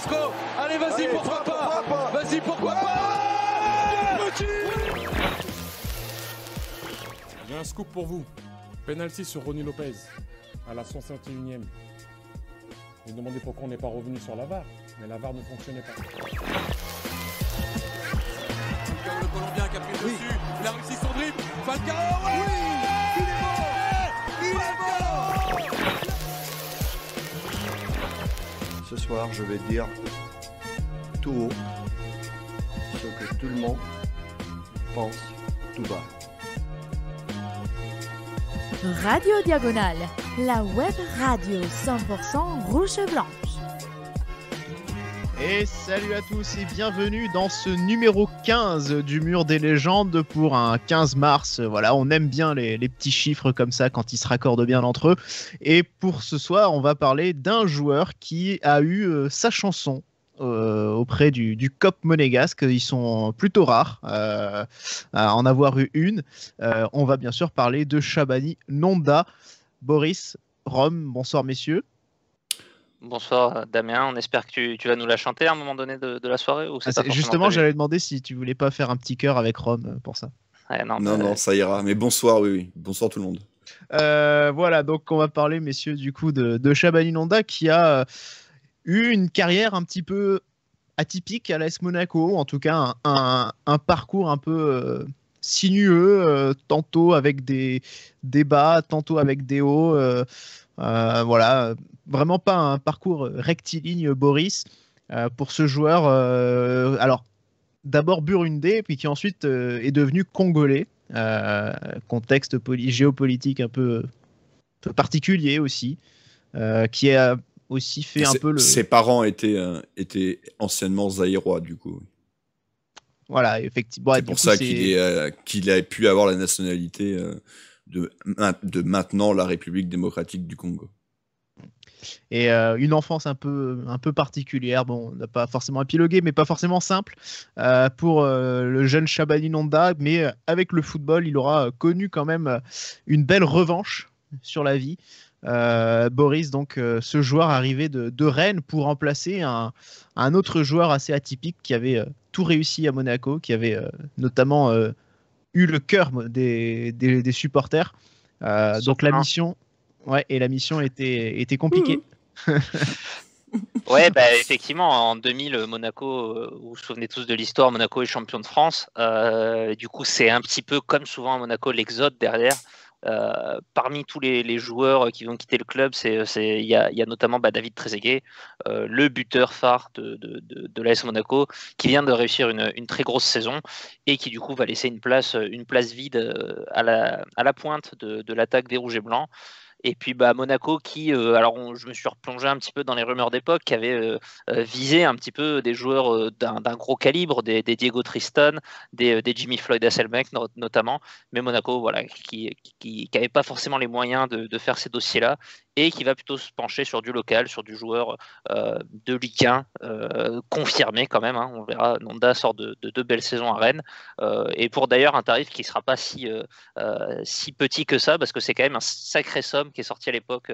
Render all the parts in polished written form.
Carrasco. Allez, vas-y, pourquoi pas. Vas-y, pourquoi pas. J'ai un scoop pour vous. Penalty sur Ronny Lopez à la 151e. Vous me demandez pourquoi on n'est pas revenu sur la VAR, mais la VAR ne fonctionnait pas. Falcao, le Colombien qui a pris le dessus. Il a réussi son dribble. Falcao, oui, il est mort. Ce soir, je vais dire tout haut ce que tout le monde pense tout bas. Radio Diagonale, la web radio 100% rouge et blanche. Et salut à tous et bienvenue dans ce numéro 15 du Mur des légendes pour un 15 mars. Voilà, on aime bien les petits chiffres comme ça quand ils se raccordent bien entre eux. Et pour ce soir, on va parler d'un joueur qui a eu sa chanson auprès du COP monégasque. Ils sont plutôt rares à en avoir eu une. On va bien sûr parler de Shabani Nonda. Boris, Rome, bonsoir messieurs. Bonsoir Damien, on espère que tu vas nous la chanter à un moment donné de la soirée ou justement, j'allais demander si tu voulais pas faire un petit cœur avec Rome pour ça. Ouais, non, ça ira. Mais bonsoir, oui. Bonsoir tout le monde. Voilà, donc on va parler, messieurs, du coup de Shabani Nonda qui a eu une carrière un petit peu atypique à l'AS Monaco, en tout cas un parcours un peu sinueux, tantôt avec des bas, tantôt avec des hauts. Voilà, vraiment pas un parcours rectiligne, Boris, pour ce joueur. Alors, d'abord burundais, puis qui ensuite est devenu congolais. Contexte géopolitique un peu particulier aussi, qui a aussi fait un peu le... Ses parents étaient anciennement zaïrois, du coup. Voilà, effectivement. C'est pour ça qu'il a pu avoir la nationalité de maintenant la République démocratique du Congo. Et une enfance un peu particulière, bon, on n'a pas forcément épilogué, mais pas forcément simple pour le jeune Shabani Nonda, mais avec le football, il aura connu quand même une belle revanche sur la vie. Boris, donc ce joueur arrivé de Rennes pour remplacer un autre joueur assez atypique qui avait tout réussi à Monaco, qui avait notamment eu le cœur des supporters. Donc la mission... Ouais, et la mission était compliquée. Ouais, bah, effectivement, en 2000, Monaco, vous vous souvenez tous de l'histoire, Monaco est champion de France. Du coup, c'est un petit peu comme souvent à Monaco, l'exode derrière. Parmi tous les joueurs qui vont quitter le club, il y a notamment David Trezeguet, le buteur phare de l'AS Monaco, qui vient de réussir une très grosse saison et qui du coup va laisser une place vide à la pointe de l'attaque des Rouges et Blancs. Et puis Monaco qui, je me suis replongé un petit peu dans les rumeurs d'époque, qui avait visé un petit peu des joueurs d'un gros calibre, des Diego Tristan, des Jimmy Floyd Hasselbeck notamment, mais Monaco voilà, qui n'avait pas forcément les moyens de faire ces dossiers-là et qui va plutôt se pencher sur du local, sur du joueur de Ligue 1 confirmé quand même. Hein, on verra, Nonda sort de deux belles saisons à Rennes et pour d'ailleurs un tarif qui ne sera pas si petit que ça, parce que c'est quand même un sacré somme qui est sorti à l'époque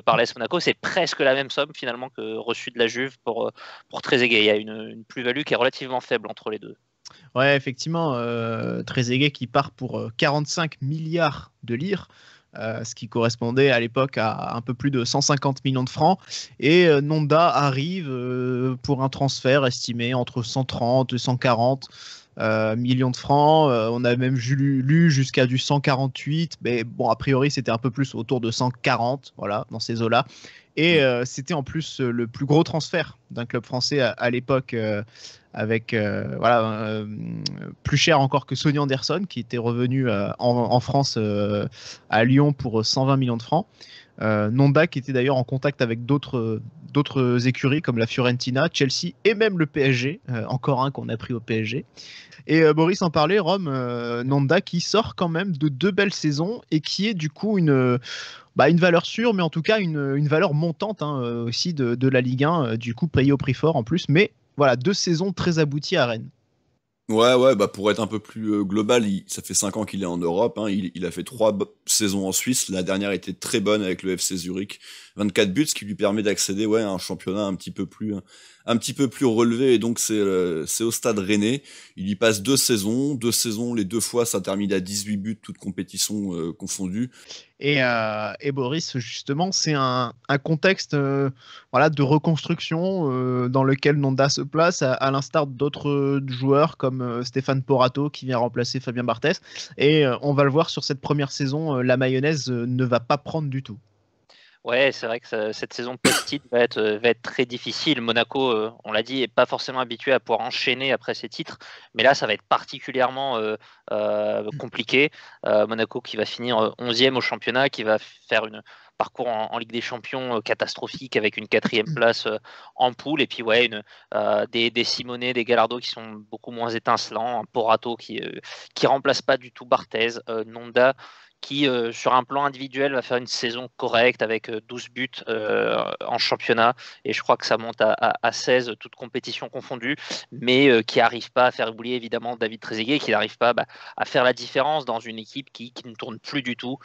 par l'AS Monaco. C'est presque la même somme finalement que reçue de la Juve pour Trezeguet. Il y a une plus-value qui est relativement faible entre les deux. Ouais, effectivement, Trezeguet qui part pour 45 milliards de lire. Ce qui correspondait à l'époque à un peu plus de 150 millions de francs. Et Nonda arrive pour un transfert estimé entre 130 et 140 millions de francs. On a même lu jusqu'à du 148, mais bon, a priori, c'était un peu plus autour de 140, voilà, dans ces eaux-là. Et c'était en plus le plus gros transfert d'un club français à l'époque, avec plus cher encore que Sonny Anderson, qui était revenu en France à Lyon pour 120 millions de francs. Nonda qui était d'ailleurs en contact avec d'autres écuries comme la Fiorentina, Chelsea et même le PSG, encore un qu'on a pris au PSG. Et Boris en parlait, Rome, Nonda qui sort quand même de deux belles saisons et qui est du coup une valeur sûre, mais en tout cas une valeur montante aussi de la Ligue 1, du coup payé au prix fort en plus. Mais voilà, 2 saisons très abouties à Rennes. Ouais, pour être un peu plus global, ça fait 5 ans qu'il est en Europe. Hein, il a fait 3 saisons en Suisse. La dernière était très bonne avec le FC Zurich. 24 buts, ce qui lui permet d'accéder à un championnat un petit peu plus un petit peu plus relevé, et donc c'est au Stade Rennais. Il y passe 2 saisons, les 2 fois ça termine à 18 buts, toutes compétitions confondues. Et Boris, justement, c'est un contexte voilà, de reconstruction dans lequel Nonda se place, à l'instar d'autres joueurs comme Stéphane Porato qui vient remplacer Fabien Barthez. Et on va le voir sur cette première saison, la mayonnaise ne va pas prendre du tout. Ouais, c'est vrai que cette saison post-titre va être très difficile. Monaco, on l'a dit, n'est pas forcément habitué à pouvoir enchaîner après ses titres, mais là, ça va être particulièrement compliqué. Monaco qui va finir 11e au championnat, qui va faire un parcours en Ligue des Champions catastrophique avec une 4e place en poule, et puis ouais, des Simonet, des Gallardo qui sont beaucoup moins étincelants, un Porato qui remplace pas du tout Barthez, Nonda qui, sur un plan individuel, va faire une saison correcte avec 12 buts en championnat. Et je crois que ça monte à 16, toutes compétitions confondues, mais qui n'arrive pas à faire oublier, évidemment, David Trezeguet, qui n'arrive pas à faire la différence dans une équipe qui ne tourne plus du tout,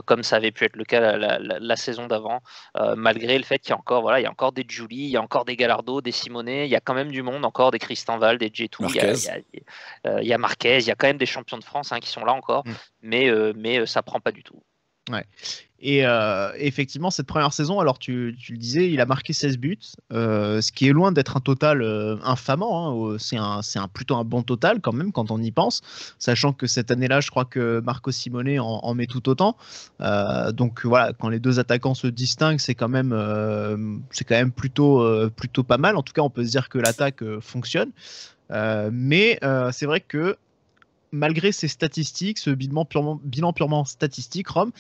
comme ça avait pu être le cas la saison d'avant, malgré le fait qu'il y a encore des Giuli, il y a encore des Gallardo, des Simonet, il y a quand même du monde, encore des Cristanval, des Djetou, il y a Marquez, il y a quand même des champions de France qui sont là encore, mais ça prend pas du tout. Ouais. Et effectivement, cette première saison, alors tu le disais, il a marqué 16 buts, ce qui est loin d'être un total infamant. C'est plutôt un bon total quand même quand on y pense, sachant que cette année-là, je crois que Marco Simone en met tout autant. Donc voilà, quand les deux attaquants se distinguent, c'est quand même plutôt pas mal. En tout cas, on peut se dire que l'attaque fonctionne. Mais c'est vrai que malgré ces statistiques, ce bilan purement statistique, Rome,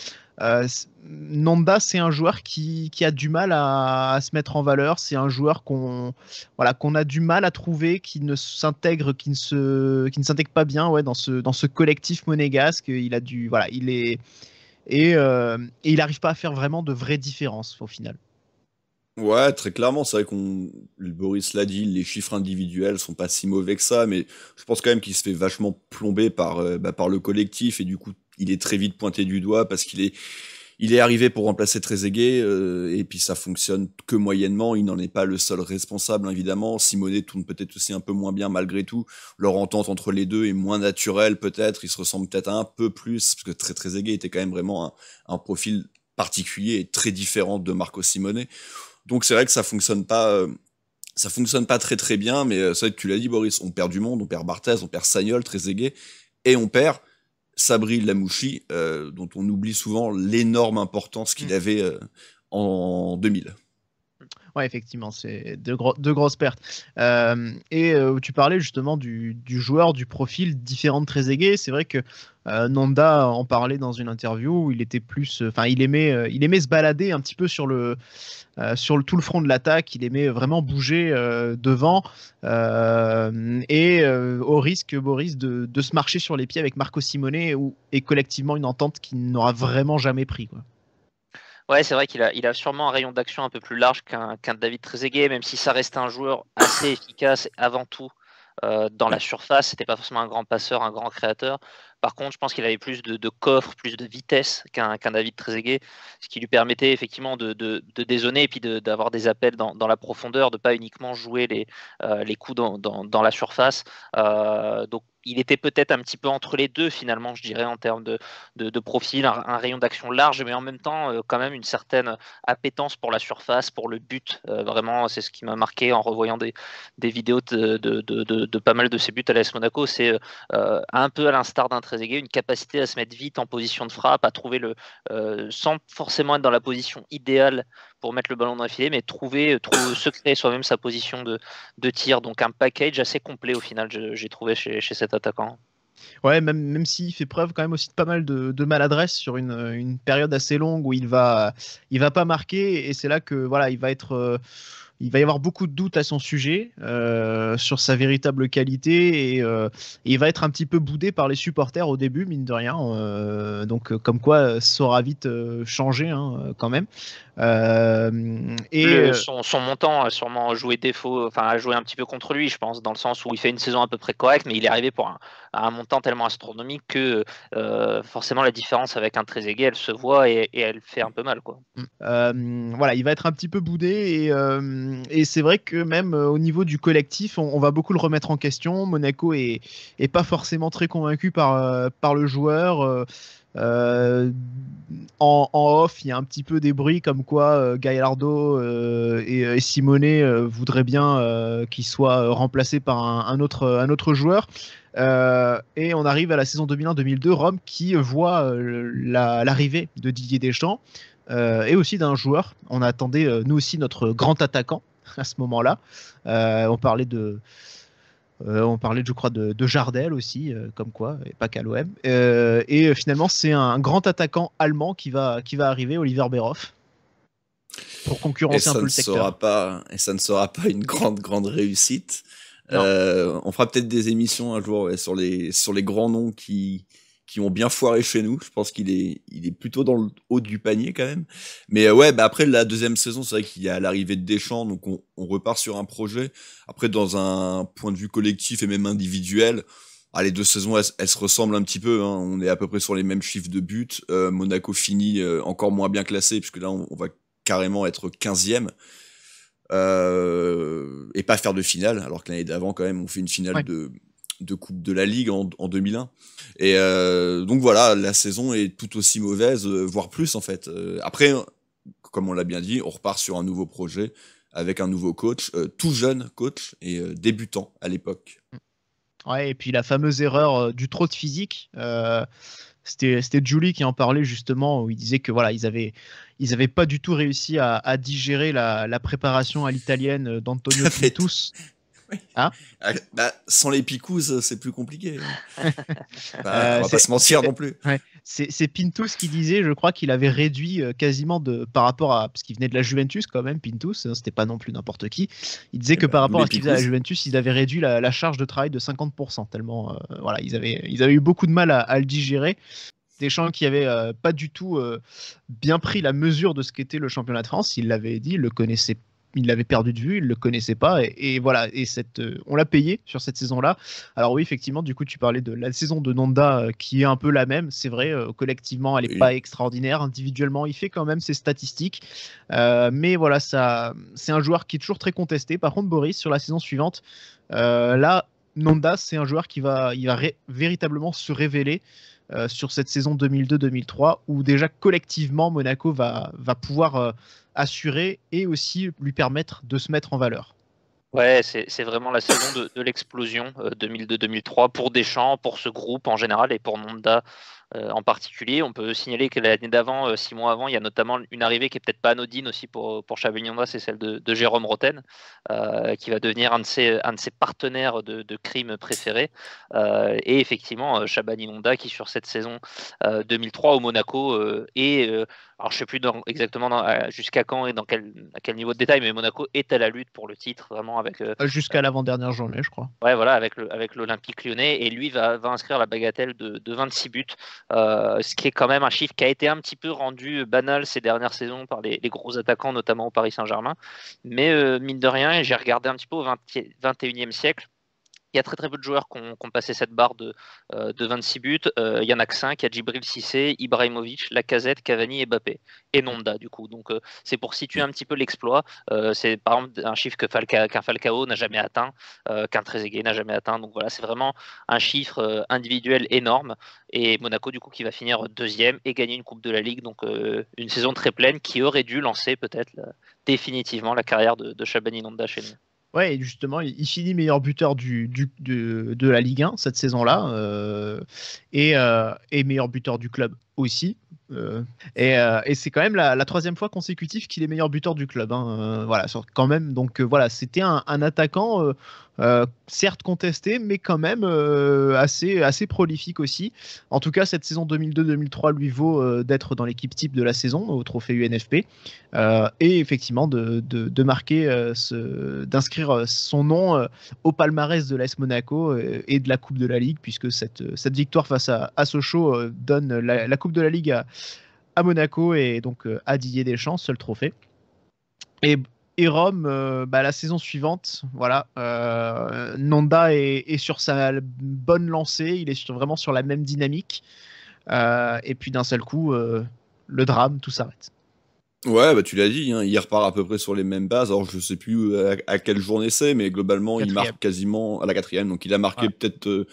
Nonda, c'est un joueur qui a du mal à se mettre en valeur. C'est un joueur qu'on a du mal à trouver, qui ne s'intègre pas bien dans ce collectif monégasque. Il n'arrive pas à faire vraiment de vraies différences au final. Ouais, très clairement, c'est vrai Boris l'a dit, les chiffres individuels sont pas si mauvais que ça, mais je pense quand même qu'il se fait vachement plomber par le collectif, et du coup, il est très vite pointé du doigt parce qu'il est arrivé pour remplacer Trezeguet, et puis ça fonctionne que moyennement. Il n'en est pas le seul responsable, évidemment. Simonet tourne peut-être aussi un peu moins bien malgré tout. Leur entente entre les deux est moins naturelle, peut-être. Ils se ressemblent peut-être un peu plus, parce que Trezeguet était quand même vraiment un profil particulier et très différent de Marco Simonet. Donc c'est vrai que ça fonctionne pas très très bien, mais c'est vrai que tu l'as dit, Boris, on perd du monde, on perd Barthez, on perd Sagnol, Trezeguet, et on perd Sabri Lamouchi, dont on oublie souvent l'énorme importance qu'il avait en 2000. Ouais, effectivement, c'est de grosses pertes. Tu parlais justement du joueur, du profil différent de Trezeguet. C'est vrai que Nonda en parlait dans une interview où il était il aimait se balader un petit peu sur tout le front de l'attaque. Il aimait vraiment bouger devant au risque, Boris, de se marcher sur les pieds avec Marco Simone et collectivement une entente qu'il n'aura vraiment jamais pris, quoi. Ouais, c'est vrai qu'il a sûrement un rayon d'action un peu plus large qu'un David Trezeguet, même si ça reste un joueur assez efficace avant tout dans la surface. C'était pas forcément un grand passeur, un grand créateur. Par contre, je pense qu'il avait plus de coffre, plus de vitesse qu'un David Trezeguet, ce qui lui permettait effectivement de dézonner et puis d'avoir des appels dans la profondeur, de pas uniquement jouer les coups dans la surface. Donc il était peut-être un petit peu entre les deux finalement, je dirais, en termes de profil, un rayon d'action large, mais en même temps quand même une certaine appétence pour la surface, pour le but. Vraiment, c'est ce qui m'a marqué en revoyant des vidéos de pas mal de ses buts à l'AS Monaco. C'est un peu à l'instar d'un Trezeguet, une capacité à se mettre vite en position de frappe, à trouver sans forcément être dans la position idéale pour mettre le ballon dans le filet, mais se créer soi-même sa position de tir. Donc un package assez complet au final, j'ai trouvé chez cet attaquant. Ouais, même s'il fait preuve quand même aussi de pas mal de maladresse sur une période assez longue où il va pas marquer, et c'est là que voilà, il va y avoir beaucoup de doutes à son sujet sur sa véritable qualité, et il va être un petit peu boudé par les supporters au début, mine de rien. Donc comme quoi ça aura vite changé quand même. Son montant a sûrement joué défaut, enfin a joué un petit peu contre lui, je pense, dans le sens où il fait une saison à peu près correcte, mais il est arrivé pour un montant tellement astronomique que forcément la différence avec un Trezeguet, elle se voit et elle fait un peu mal, quoi. Voilà, il va être un petit peu boudé, Et c'est vrai que même au niveau du collectif, on va beaucoup le remettre en question. Monaco est pas forcément très convaincu par le joueur. En off, il y a un petit peu des bruits comme quoi Gallardo et Simone voudraient bien qu'il soit remplacé par un autre joueur. Et on arrive à la saison 2001-2002, Rome qui voit l'arrivée de Didier Deschamps et aussi d'un joueur. On attendait nous aussi notre grand attaquant à ce moment-là. On parlait je crois, de Jardel aussi, comme quoi, et pas qu'à l'OM. Et finalement, c'est un grand attaquant allemand qui va arriver, Oliver Bierhoff, pour concurrencer un peu le secteur. Et ça ne sera pas une grande réussite. On fera peut-être des émissions un jour sur les grands noms qui ont bien foiré chez nous. Je pense qu'il est plutôt dans le haut du panier quand même. Mais après la deuxième saison, c'est vrai qu'il y a l'arrivée de Deschamps, donc on repart sur un projet. Après, dans un point de vue collectif et même individuel, les deux saisons elles se ressemblent un petit peu. On est à peu près sur les mêmes chiffres de buts. Monaco finit encore moins bien classé puisque là on va carrément être 15e. Et pas faire de finale, alors que l'année d'avant quand même on fait une finale de Coupe de la Ligue en 2001. Et donc voilà, la saison est tout aussi mauvaise, voire plus en fait. Après, comme on l'a bien dit, on repart sur un nouveau projet avec un nouveau coach, tout jeune coach et débutant à l'époque. Ouais, et puis la fameuse erreur du trop de physique. C'était Julie qui en parlait justement, où il disait que voilà, ils avaient pas du tout réussi à digérer la préparation à l'italienne d'Antonio Pintus. Hein, sans les picouzes, c'est plus compliqué. On va pas se mentir non plus. Ouais. C'est Pintus qui disait, je crois qu'il avait réduit quasiment par rapport à, parce qu'il venait de la Juventus quand même, Pintus, c'était pas non plus n'importe qui. Il disait que par rapport à ce qu'il faisait à la Juventus, ils avaient réduit la charge de travail de 50%, tellement voilà, ils avaient eu beaucoup de mal à le digérer. Deschamps qui avait pas du tout bien pris la mesure de ce qu'était le championnat de France, il l'avait dit, il l'avait perdu de vue, il le connaissait pas, et voilà, et on l'a payé sur cette saison-là. Alors oui, effectivement, du coup, tu parlais de la saison de Nonda qui est un peu la même, c'est vrai, collectivement, elle est pas extraordinaire, individuellement, il fait quand même ses statistiques, mais voilà, c'est un joueur qui est toujours très contesté. Par contre, Boris, sur la saison suivante, là, Nonda, c'est un joueur qui va véritablement se révéler sur cette saison 2002-2003, où déjà collectivement Monaco va pouvoir assurer et aussi lui permettre de se mettre en valeur. Ouais, c'est vraiment la saison de l'explosion 2002-2003 pour Deschamps, pour ce groupe en général et pour Nonda en particulier. On peut signaler que l'année d'avant, 6 mois avant, il y a notamment une arrivée qui est peut-être pas anodine aussi pour Chabani Nonda, c'est celle de Jérôme Roten, qui va devenir un de ses partenaires de crime préférés. Et effectivement, Chabani Nonda qui sur cette saison 2003 au Monaco alors je sais plus exactement jusqu'à quand et à quel niveau de détail, mais Monaco est à la lutte pour le titre vraiment avec jusqu'à l'avant-dernière journée, je crois. Ouais, voilà, avec l'Olympique Lyonnais, et lui va inscrire la bagatelle de 26 buts, ce qui est quand même un chiffre qui a été un petit peu rendu banal ces dernières saisons par les gros attaquants, notamment au Paris Saint-Germain. Mais mine de rien, j'ai regardé un petit peu au 21e siècle. Il y a très très peu de joueurs qui ont passé cette barre de 26 buts. Il y en a que 5. Il y a Djibril Cissé, Ibrahimovic, Lacazette, Cavani et Mbappé. Et Nonda, du coup. Donc c'est pour situer un petit peu l'exploit. C'est par exemple un chiffre qu'un Falcao n'a jamais atteint, qu'un Trezeguet n'a jamais atteint. Donc voilà, c'est vraiment un chiffre individuel énorme. Et Monaco, du coup, qui va finir 2e et gagner une Coupe de la Ligue. Donc une saison très pleine qui aurait dû lancer peut-être définitivement la carrière de Chabani Nonda chez nous. Ouais, et justement, il finit meilleur buteur de la Ligue 1 cette saison-là, et meilleur buteur du club aussi. Et c'est quand même la 3e fois consécutive qu'il est meilleur buteur du club. Voilà, quand même. Donc voilà, c'était un attaquant certes contesté, mais quand même assez prolifique aussi. En tout cas, cette saison 2002-2003 lui vaut d'être dans l'équipe type de la saison au trophée UNFP, et effectivement de marquer, d'inscrire son nom au palmarès de l'AS Monaco et de la Coupe de la Ligue, puisque cette victoire face à Sochaux donne la Coupe de la Ligue à Monaco et donc à Didier Deschamps, seul trophée. Et Rome, la saison suivante, voilà, Nonda est sur sa bonne lancée, il est vraiment sur la même dynamique, et puis d'un seul coup, le drame, tout s'arrête. Ouais, bah tu l'as dit, hein, il repart à peu près sur les mêmes bases. Alors je sais plus à quelle journée c'est, mais globalement il marque quasiment à la 4e. Donc il a marqué peut-être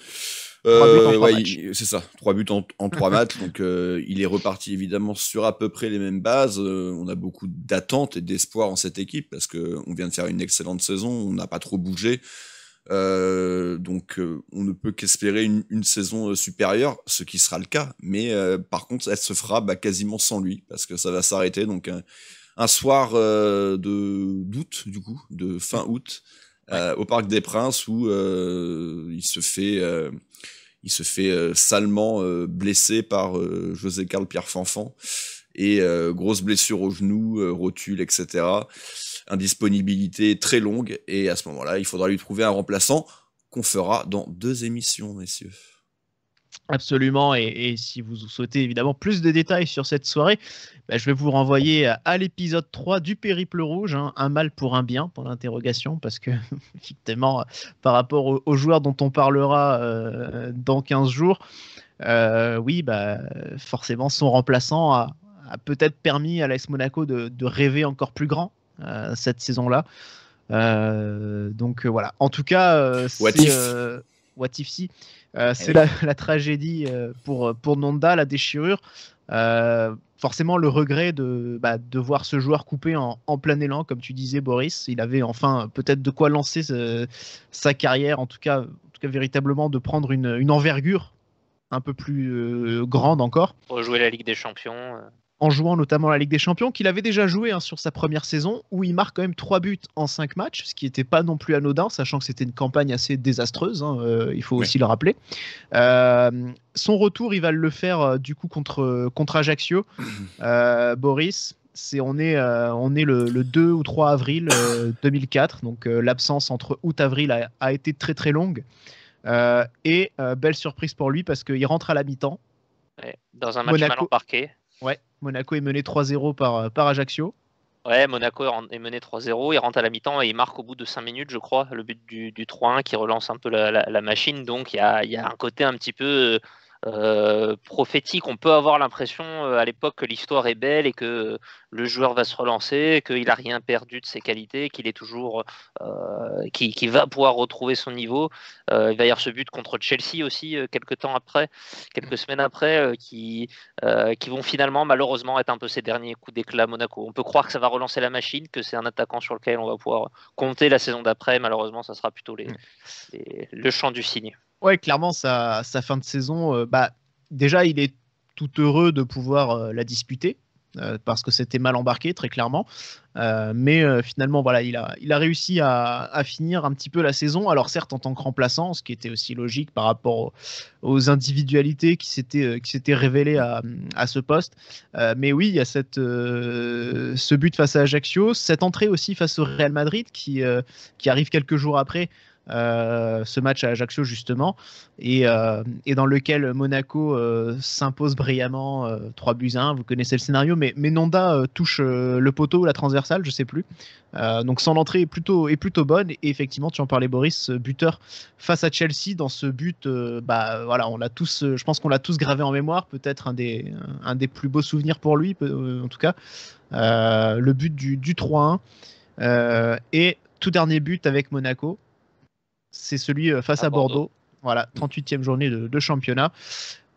3 buts en 3 matchs. c'est ça, 3 buts en 3 matchs. Donc il est reparti évidemment sur à peu près les mêmes bases. On a beaucoup d'attentes et d'espoir en cette équipe parce que on vient de faire une excellente saison, on n'a pas trop bougé. Donc on ne peut qu'espérer une saison supérieure, ce qui sera le cas, mais par contre elle se fera quasiment sans lui parce que ça va s'arrêter donc un soir d'août, du coup de fin août, au Parc des Princes où il se fait salement blessé par José Carl Pierre Fanfan et grosse blessure au genou, rotule, etc. Indisponibilité très longue, et à ce moment-là, il faudra lui trouver un remplaçant qu'on fera dans 2 émissions, messieurs. Absolument, et si vous souhaitez évidemment plus de détails sur cette soirée, je vais vous renvoyer à l'épisode 3 du Périple Rouge, hein, un mal pour un bien, pour l'interrogation, parce que effectivement, par rapport aux joueurs dont on parlera dans 15 jours, oui, forcément, son remplaçant a peut-être permis à l'AS Monaco de rêver encore plus grand cette saison-là. Donc voilà. En tout cas, what if si c'est la tragédie pour Nonda, la déchirure. Forcément, le regret de voir ce joueur coupé en plein élan, comme tu disais, Boris. Il avait enfin peut-être de quoi lancer sa carrière, en tout cas véritablement de prendre une envergure un peu plus grande encore. Pour jouer la Ligue des Champions. En jouant notamment la Ligue des Champions, qu'il avait déjà joué sur sa première saison, où il marque quand même 3 buts en 5 matchs, ce qui n'était pas non plus anodin, sachant que c'était une campagne assez désastreuse, il faut aussi le rappeler. Son retour, il va le faire du coup contre Ajaccio. Boris, on est le 2 ou 3 avril 2004, donc l'absence entre août et avril a été très très longue. Et belle surprise pour lui, parce qu'il rentre à la mi-temps. Ouais, dans un match mal embarqué. Ouais, Monaco est mené 3-0 par Ajaccio. Ouais, Monaco est mené 3-0, il rentre à la mi-temps et il marque au bout de 5 minutes, je crois, le but du 3-1 qui relance un peu la machine. Donc il y a un côté un petit peu prophétique. On peut avoir l'impression à l'époque que l'histoire est belle et que le joueur va se relancer, qu'il n'a rien perdu de ses qualités, qu'il est toujours, qu'il va pouvoir retrouver son niveau. Il va y avoir ce but contre Chelsea aussi quelques semaines après, qui vont finalement malheureusement être un peu ses derniers coups d'éclat à Monaco. On peut croire que ça va relancer la machine, que c'est un attaquant sur lequel on va pouvoir compter la saison d'après. Malheureusement, ça sera plutôt le chant du cygne. Ouais, clairement, sa fin de saison, déjà, il est tout heureux de pouvoir la disputer, parce que c'était mal embarqué, très clairement. Mais finalement, voilà, il a réussi à finir un petit peu la saison. Alors certes, en tant que remplaçant, ce qui était aussi logique par rapport aux individualités qui s'étaient révélées à ce poste. Mais oui, il y a ce but face à Ajaccio, cette entrée aussi face au Real Madrid qui arrive quelques jours après. Ce match à Ajaccio justement, et dans lequel Monaco s'impose brillamment 3-1. Vous connaissez le scénario, mais Nonda touche le poteau ou la transversale, je sais plus. Donc son entrée est plutôt bonne, et effectivement, tu en parlais, Boris, buteur face à Chelsea. Dans ce but, voilà, je pense qu'on l'a tous gravé en mémoire, peut-être un des plus beaux souvenirs pour lui, en tout cas, le but du 3-1, et tout dernier but avec Monaco. C'est celui face à Bordeaux. Voilà, 38e journée de championnat.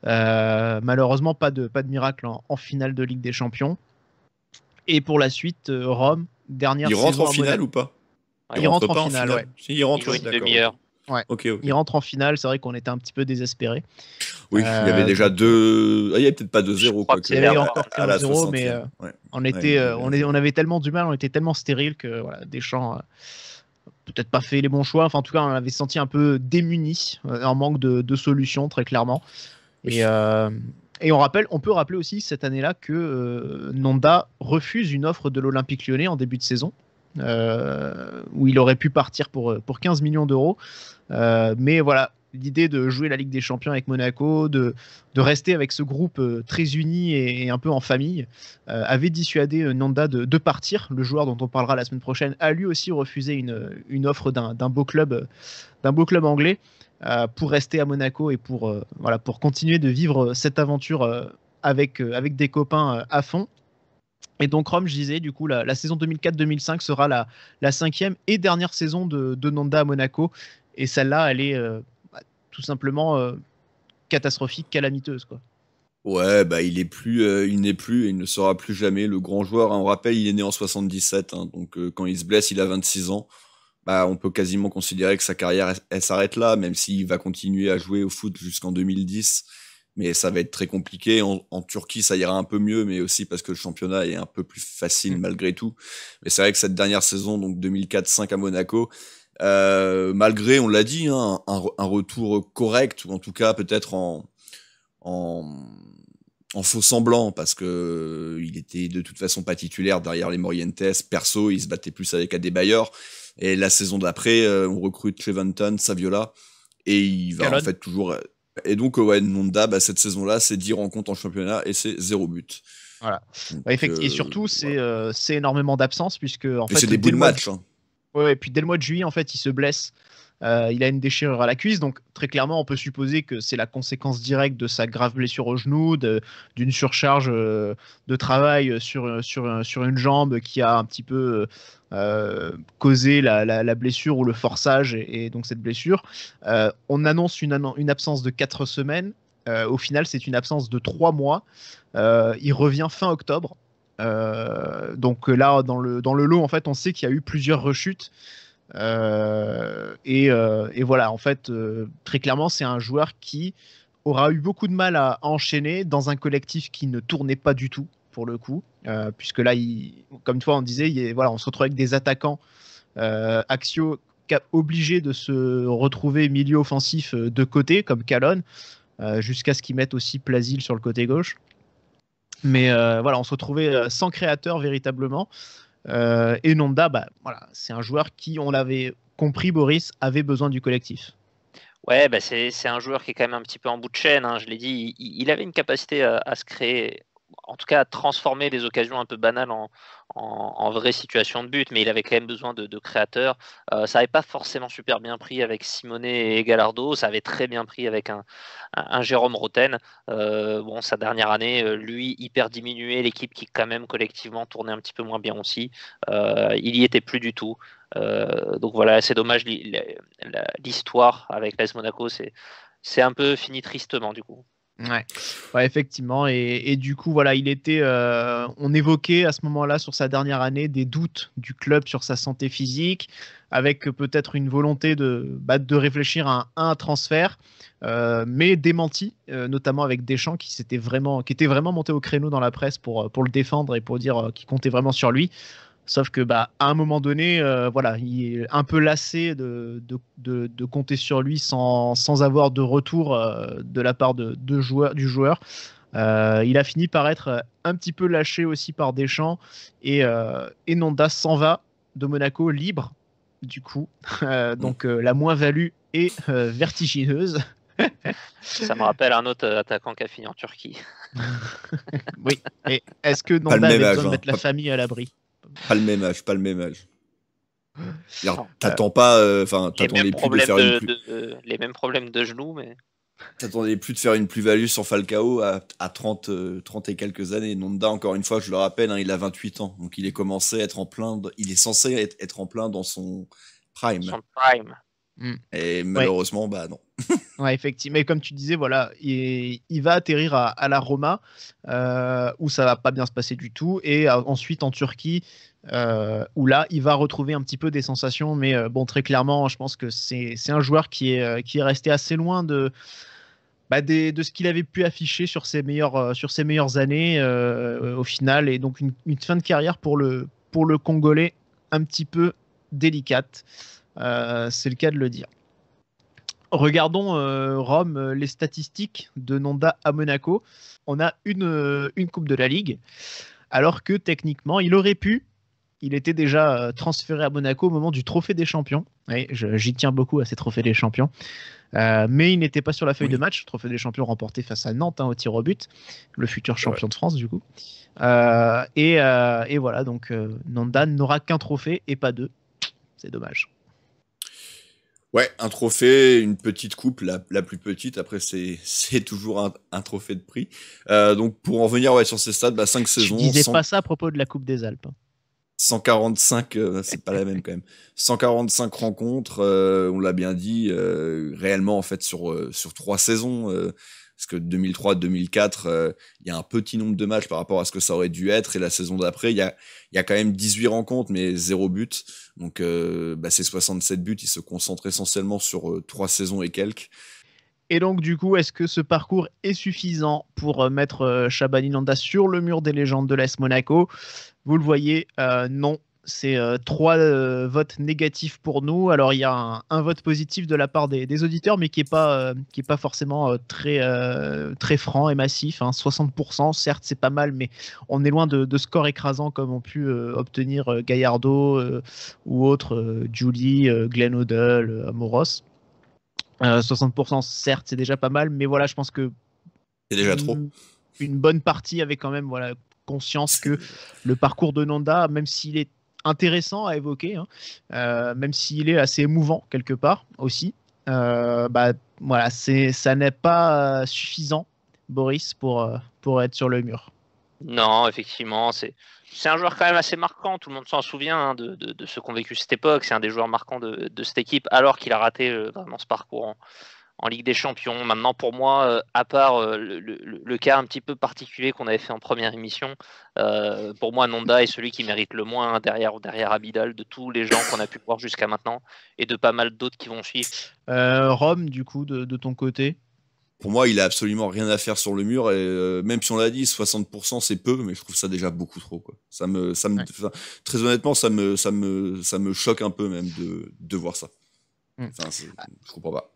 Malheureusement, pas de miracle en finale de Ligue des Champions. Et pour la suite, Rome, dernière saison. Il rentre en finale ou pas? Il rentre en finale, ouais. Si, il rentre, une demi-heure. Ouais. Okay. Il rentre en finale, c'est vrai qu'on était un petit peu désespérés. Oui, il y avait déjà deux. Il n'y avait peut-être pas 2-0. Il y avait encore 15-0, mais on avait tellement du mal, on était tellement stériles que voilà, Deschamps. Peut-être pas fait les bons choix, enfin en tout cas on avait senti un peu démuni, en manque de solutions très clairement. Et on peut rappeler aussi cette année-là que Nonda refuse une offre de l'Olympique Lyonnais en début de saison, où il aurait pu partir pour 15 millions d'euros. Mais voilà, l'idée de jouer la Ligue des Champions avec Monaco, de rester avec ce groupe très uni et un peu en famille, avait dissuadé Nonda de partir. Le joueur dont on parlera la semaine prochaine a lui aussi refusé une offre d'un beau club anglais, pour rester à Monaco et pour continuer de vivre cette aventure avec des copains à fond. Et donc Rome, je disais, du coup, la saison 2004-2005 sera la 5e et dernière saison de Nanda à Monaco. Et celle-là, elle est tout simplement catastrophique, calamiteuse, quoi. Ouais, bah il n'est plus, et il ne sera plus jamais le grand joueur, hein. On rappelle, il est né en 77, hein, donc quand il se blesse, il a 26 ans. Bah, on peut quasiment considérer que sa carrière, elle s'arrête là, même s'il va continuer à jouer au foot jusqu'en 2010. Mais ça va être très compliqué. En Turquie, ça ira un peu mieux, mais aussi parce que le championnat est un peu plus facile malgré tout. Mais c'est vrai que cette dernière saison, donc 2004-5 à Monaco, malgré, on l'a dit, hein, un retour correct, ou en tout cas peut-être en faux semblant, parce que il était de toute façon pas titulaire derrière les Morientes. Perso, il se battait plus avec Adebayor. Et la saison d'après, on recrute Treventon, Saviola, et il va en fait toujours. Et donc, ouais, Nonda, bah, cette saison-là, c'est 10 rencontres en championnat et c'est 0 but. Voilà. Donc, et surtout, voilà. C'est énormément d'absence, puisque en fait, c'est des bouts de match. Hein. Ouais, et puis dès le mois de juillet, en fait, il se blesse. Il a une déchirure à la cuisse, donc très clairement, on peut supposer que c'est la conséquence directe de sa grave blessure au genou, d'une surcharge de travail sur une jambe qui a un petit peu causé la blessure ou le forçage et donc cette blessure. On annonce une absence de 4 semaines. Au final, c'est une absence de 3 mois. Il revient fin octobre. Donc là, dans le lot, en fait, on sait qu'il y a eu plusieurs rechutes. Et voilà, en fait, très clairement, c'est un joueur qui aura eu beaucoup de mal à enchaîner dans un collectif qui ne tournait pas du tout, pour le coup, puisque là, comme une fois on disait, voilà, on se retrouve avec des attaquants axiaux obligés de se retrouver milieu offensif de côté, comme Calonne, jusqu'à ce qu'ils mettent aussi Plasil sur le côté gauche. Mais voilà, on se retrouvait sans créateur véritablement. Et Nonda, bah, voilà, c'est un joueur qui, on l'avait compris, Boris, avait besoin du collectif. Ouais, bah c'est un joueur qui est quand même un petit peu en bout de chaîne, hein, je l'ai dit, il avait une capacité à se créer, en tout cas à transformer des occasions un peu banales en vraies situations de but, mais il avait quand même besoin de créateurs. Ça n'avait pas forcément super bien pris avec Simonet et Gallardo, ça avait très bien pris avec un Jérôme Roten. Bon, sa dernière année, lui, hyper diminué, l'équipe qui quand même collectivement tournait un petit peu moins bien aussi. Il y était plus du tout. Donc voilà, c'est dommage, l'histoire avec l'AS Monaco, c'est un peu fini tristement du coup. Ouais, effectivement, et du coup voilà, il était, on évoquait à ce moment-là sur sa dernière année des doutes du club sur sa santé physique, avec peut-être une volonté de réfléchir à un transfert, mais démenti, notamment avec Deschamps qui était vraiment monté au créneau dans la presse pour le défendre et pour dire qu'il comptait vraiment sur lui. Sauf que à un moment donné, voilà, il est un peu lassé de compter sur lui sans avoir de retour de la part du joueur. Il a fini par être un petit peu lâché aussi par Deschamps et Nonda s'en va de Monaco libre du coup. Donc la moins-value est vertigineuse. Ça me rappelle un autre attaquant qui a fini en Turquie. Oui, et est-ce que Nonda avait besoin de mettre la famille à l'abri? Pas le même âge. T'attends pas, t'attendais plus de faire les mêmes problèmes de genoux, mais t'attendais plus de faire une plus-value sur Falcao à 30 et quelques années. Nonda, encore une fois, je le rappelle, hein, il a 28 ans, donc il est il est censé être en plein dans son prime. Et malheureusement, non. Ouais, effectivement. Mais comme tu disais, voilà, il va atterrir à la Roma, où ça va pas bien se passer du tout, et ensuite en Turquie, où là, il va retrouver un petit peu des sensations, mais bon, très clairement, je pense que c'est un joueur qui est resté assez loin de ce qu'il avait pu afficher sur ses meilleures années au final, et donc une fin de carrière pour le Congolais un petit peu délicate. C'est le cas de le dire. Regardons, Rome, les statistiques de Nonda à Monaco. On a une Coupe de la Ligue, alors que techniquement, il était déjà transféré à Monaco au moment du Trophée des Champions. Oui, j'y tiens beaucoup à ces Trophées des Champions. Mais il n'était pas sur la feuille de match. Trophée des Champions remporté face à Nantes au tir au but, le futur champion de France du coup. Et voilà, donc Nonda n'aura qu'un trophée et pas deux. C'est dommage. Ouais, un trophée, une petite coupe, la plus petite. Après, c'est toujours un trophée de prix. Donc, pour en revenir sur ces stats, 5 Tu saisons, disais 100 pas ça à propos de la Coupe des Alpes. 145, c'est pas la même quand même. 145 rencontres, on l'a bien dit, réellement en fait sur 3 saisons. Parce que 2003-2004, il y a un petit nombre de matchs par rapport à ce que ça aurait dû être. Et la saison d'après, il y a quand même 18 rencontres, mais 0 but. Donc ces 67 buts, ils se concentrent essentiellement sur 3 saisons et quelques. Et donc, du coup, est-ce que ce parcours est suffisant pour mettre Shabani Nanda sur le mur des légendes de l'AS Monaco? Vous le voyez, non. C'est 3 votes négatifs pour nous. Alors, il y a un vote positif de la part des auditeurs, mais qui est pas forcément très franc et massif. 60%, certes, c'est pas mal, mais on est loin de scores écrasants comme ont pu obtenir Gallardo ou autres, Julie, Glenn Hoddle, Amoros. 60%, certes, c'est déjà pas mal, mais voilà, je pense que C'est déjà trop. Une bonne partie avait quand même conscience que le parcours de Nanda, même s'il est intéressant à évoquer, même s'il est assez émouvant quelque part aussi, voilà, ça n'est pas suffisant, Boris, pour être sur le mur. Non, effectivement, c'est un joueur quand même assez marquant. Tout le monde s'en souvient de ceux qui ont vécu cette époque. C'est un des joueurs marquants de cette équipe, alors qu'il a raté vraiment ce parcours en Ligue des Champions. Maintenant, pour moi, à part le cas un petit peu particulier qu'on avait fait en première émission, pour moi, Nanda est celui qui mérite le moins derrière Abidal de tous les gens qu'on a pu voir jusqu'à maintenant et de pas mal d'autres qui vont suivre. Rome, du coup, de ton côté? Pour moi, il a absolument rien à faire sur le mur et même si on l'a dit, 60% c'est peu, mais je trouve ça déjà beaucoup trop, quoi. Très honnêtement, ça me choque un peu même de voir ça. Enfin, je comprends pas.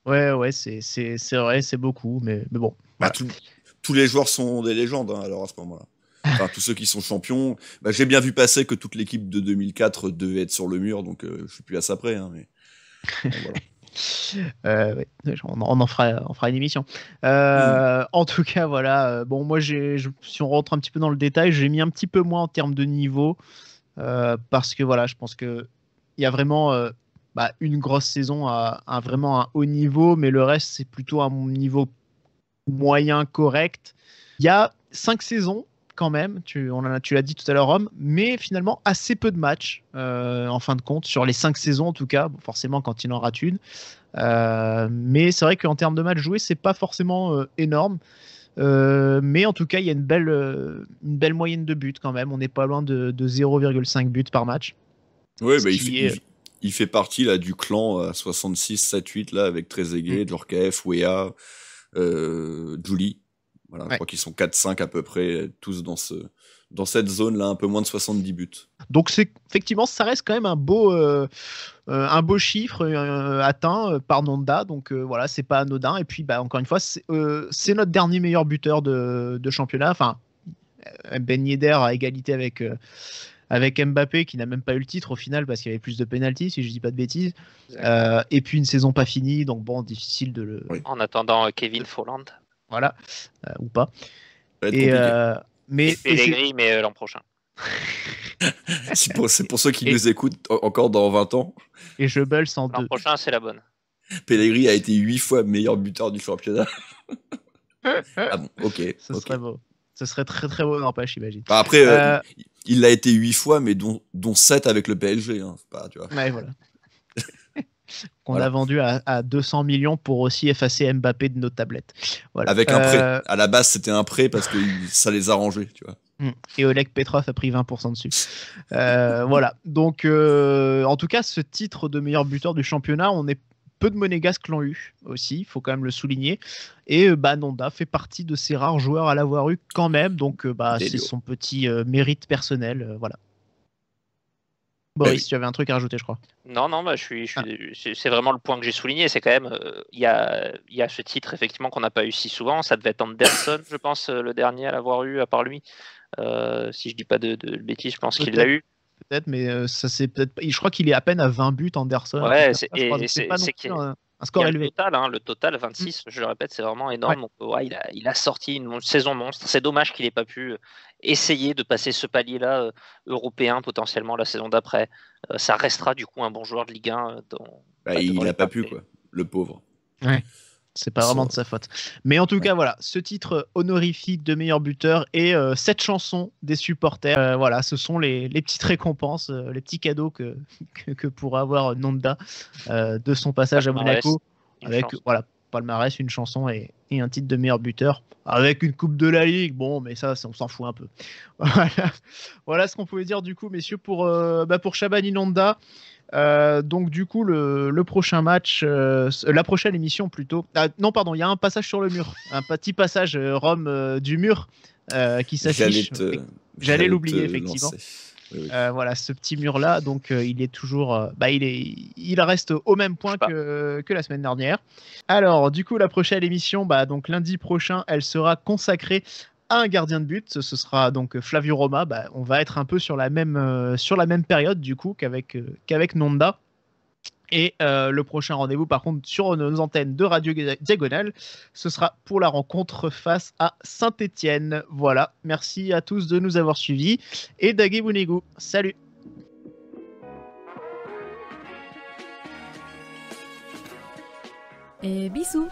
Ouais, c'est vrai, c'est beaucoup, mais bon. Voilà. Tous les joueurs sont des légendes, alors à ce moment-là. Enfin, tous ceux qui sont champions. J'ai bien vu passer que toute l'équipe de 2004 devait être sur le mur, donc je suis plus à ça près. Mais voilà. Ouais, on en fera une émission. En tout cas, voilà. Bon, moi, si on rentre un petit peu dans le détail, j'ai mis un petit peu moins en termes de niveau parce que voilà, je pense que il y a vraiment une grosse saison à vraiment un haut niveau, mais le reste c'est plutôt un niveau moyen correct. Il y a 5 saisons quand même, tu l'as dit tout à l'heure, Rome, mais finalement assez peu de matchs en fin de compte, sur les 5 saisons en tout cas, forcément quand il en rate une. Mais c'est vrai qu'en termes de matchs joués, c'est pas forcément énorme. Mais en tout cas, il y a une belle moyenne de buts quand même. On n'est pas loin de 0,5 buts par match. Oui, il fait partie là, du clan à 66, 7, 8 là, avec Trezeguet, Djorkaeff, Weah, Julie. Voilà, je crois qu'ils sont 4-5 à peu près, tous dans cette zone-là, un peu moins de 70 buts. Donc effectivement, ça reste quand même un beau chiffre atteint par Nanda. Donc voilà, c'est pas anodin. Et puis encore une fois, c'est notre dernier meilleur buteur de championnat. Enfin, Ben Yedder à égalité avec Mbappé, qui n'a même pas eu le titre au final parce qu'il y avait plus de pénaltys, si je dis pas de bêtises. Et puis une saison pas finie, donc bon, difficile de le. En attendant Kevin Folland. Voilà, ou pas. Mais Pellegrini, mais l'an prochain. C'est pour ceux qui nous écoutent encore dans 20 ans. Et je bulle sans deux. L'an prochain, c'est la bonne. Pellegrini a été 8 fois meilleur buteur du championnat. Ah bon, ok. Serait beau. Ce serait très très beau, n'empêche, j'imagine. Après, il l'a été 8 fois, mais dont 7 avec le PSG. Tu vois. Ouais, voilà. Qu'on a vendu à 200 millions pour aussi effacer Mbappé de nos tablettes. Voilà. Avec un prêt. À la base, c'était un prêt parce que ça les arrangeait, tu vois. Et Oleg Petrov a pris 20% dessus. Voilà. Donc, en tout cas, ce titre de meilleur buteur du championnat, on est peu de monégasques l'ont eu aussi, il faut quand même le souligner. Et Nanda fait partie de ces rares joueurs à l'avoir eu quand même. Donc, c'est son petit mérite personnel. Voilà. Boris, tu avais un truc à rajouter, je crois. Non, c'est vraiment le point que j'ai souligné. C'est quand même, il y a ce titre effectivement qu'on n'a pas eu si souvent. Ça devait être Anderson, je pense, le dernier à l'avoir eu, à part lui. Si je dis pas de bêtises, je pense qu'il l'a eu. Peut-être, mais ça c'est peut-être. Je crois qu'il est à peine à 20 buts, Anderson. Ouais, c'est pas non plus Un score Il y a élevé. le total 26, je le répète, c'est vraiment énorme. Donc, ouais, il a sorti une saison monstre. C'est dommage qu'il n'ait pas pu essayer de passer ce palier-là européen potentiellement la saison d'après. Ça restera du coup un bon joueur de Ligue 1. Il n'a pas pu, quoi, le pauvre. Ouais. C'est pas vraiment de sa faute. Mais en tout cas, voilà, ce titre honorifique de meilleur buteur et cette chanson des supporters, voilà, ce sont les petites récompenses, les petits cadeaux que pourra avoir Nonda de son passage à Monaco. Avec, voilà, palmarès, une chanson et un titre de meilleur buteur. Avec une coupe de la Ligue, bon, mais ça on s'en fout un peu. Voilà ce qu'on pouvait dire du coup, messieurs, pour Shabani Nonda. Donc du coup le prochain match, la prochaine émission plutôt. Non pardon, il y a un passage sur le mur, un petit passage Rome du mur qui s'affiche. J'allais l'oublier effectivement. Oui. Voilà ce petit mur là, donc il est toujours, il reste au même point que la semaine dernière. Alors du coup la prochaine émission, donc lundi prochain, elle sera consacrée un gardien de but, ce sera donc Flavio Roma. On va être un peu sur la même période du coup qu'avec Nonda. Et le prochain rendez-vous par contre sur nos antennes de Radio Diagonale, ce sera pour la rencontre face à Saint-Etienne. Voilà, merci à tous de nous avoir suivis et Dagui Bounegou, salut. Et bisous.